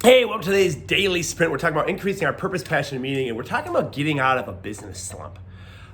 Hey, welcome to today's daily sprint. We're talking about increasing our purpose, passion, and meaning, and we're talking about getting out of a business slump.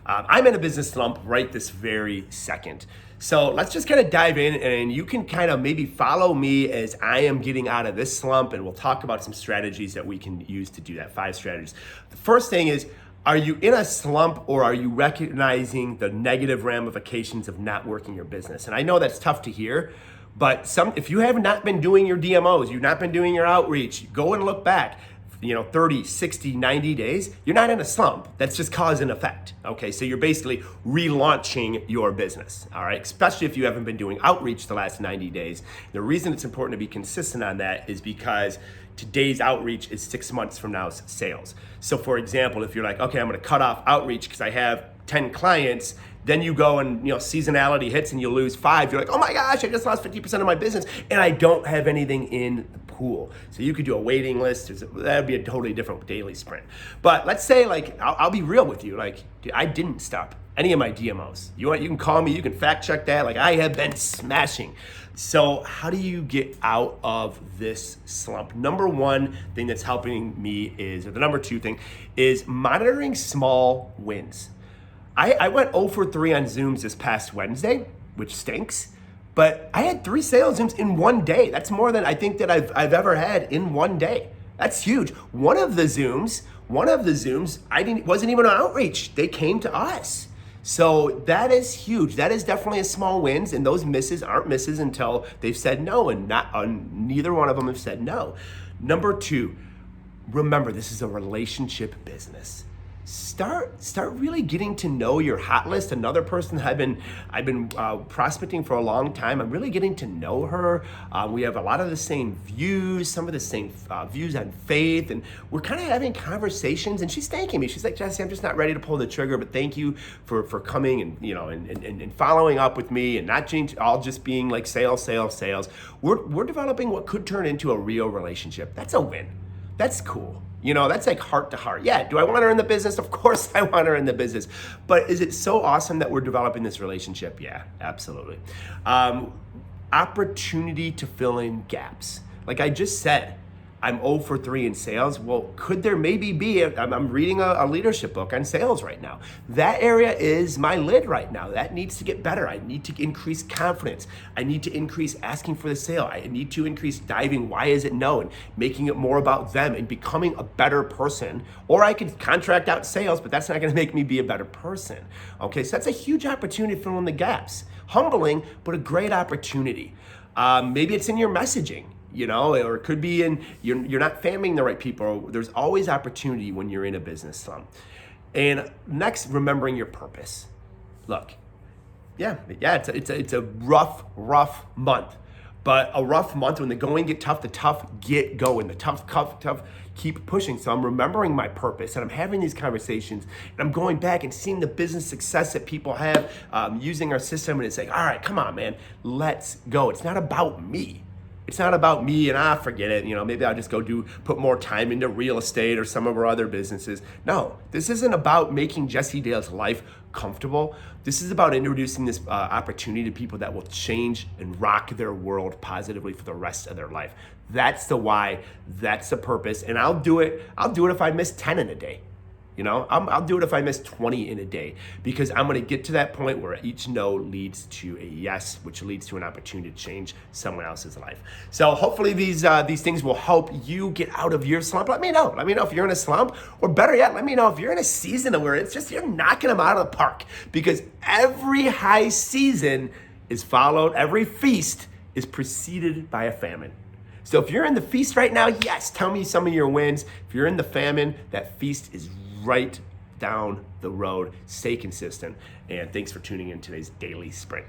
I'm in a business slump right this very second. So let's just kind of dive in, and you can kind of maybe follow me as I am getting out of this slump, and we'll talk about some strategies that we can use to do that. 5 strategies. The first thing is, are you in a slump, or are you recognizing the negative ramifications of not working your business? And I know that's tough to hear, but if you have not been doing your DMOs, you've not been doing your outreach, go and look back, 30, 60, 90 days, you're not in a slump. That's just cause and effect. Okay, so you're basically relaunching your business, all right? Especially if you haven't been doing outreach the last 90 days. The reason it's important to be consistent on that is because today's outreach is 6 months from now's sales. So for example, if you're like, okay, I'm gonna cut off outreach because I have 10 clients, then you go and seasonality hits and you lose 5. You're like, oh my gosh, I just lost 50% of my business and I don't have anything in the pool. So you could do a waiting list. That'd be a totally different daily sprint. But let's say, I'll be real with you. Dude, I didn't stop any of my DMOs. You can call me, you can fact check that. I have been smashing. So how do you get out of this slump? Number one thing that's helping me or the number 2 thing is monitoring small wins. I went 0 for 3 on Zooms this past Wednesday, which stinks, but I had 3 sales Zooms in one day. That's more than I think that I've ever had in one day. That's huge. One of the Zooms, wasn't even an outreach. They came to us. So that is huge. That is definitely a small wins, and those misses aren't misses until they've said no, and neither one of them have said no. Number 2, remember, this is a relationship business. Start really getting to know your hot list. Another person that I've been prospecting for a long time. I'm really getting to know her. We have a lot of the same views, some of the same views on faith, and we're kind of having conversations. And she's thanking me. She's like, Jesse, I'm just not ready to pull the trigger, but thank you for coming and following up with me, and not all just being like sales. We're developing what could turn into a real relationship. That's a win. That's cool. That's like heart to heart. Yeah, do I want her in the business? Of course I want her in the business. But is it so awesome that we're developing this relationship? Yeah, absolutely. Opportunity to fill in gaps. Like I just said, I'm 0 for 3 in sales. Well, could there maybe be, I'm reading a leadership book on sales right now. That area is my lid right now. That needs to get better. I need to increase confidence. I need to increase asking for the sale. I need to increase diving, why is it no, and making it more about them and becoming a better person. Or I could contract out sales, but that's not gonna make me be a better person. Okay, so that's a huge opportunity to fill in the gaps. Humbling, but a great opportunity. Maybe it's in your messaging. Or it could be you're not famming the right people. There's always opportunity when you're in a business slump. And next, remembering your purpose. Look, it's a rough month. But a rough month, when the going get tough, the tough get going. The tough keep pushing. So I'm remembering my purpose, and I'm having these conversations, and I'm going back and seeing the business success that people have using our system, and it's like, all right, come on, man, let's go. It's not about me. It's not about me and forget it. Maybe I'll just put more time into real estate or some of our other businesses. No, this isn't about making Jesse Dale's life comfortable. This is about introducing this opportunity to people that will change and rock their world positively for the rest of their life. That's the why, that's the purpose. And I'll do it if I miss 10 in a day. I'll do it if I miss 20 in a day, because I'm going to get to that point where each no leads to a yes, which leads to an opportunity to change someone else's life. So hopefully these things will help you get out of your slump. Let me know if you're in a slump, or better yet, let me know if you're in a season where it's just you're knocking them out of the park, because every high season is followed, every feast is preceded by a famine. So if you're in the feast right now, yes, tell me some of your wins. If you're in the famine, that feast is right down the road. Stay consistent, and thanks for tuning in today's daily sprint.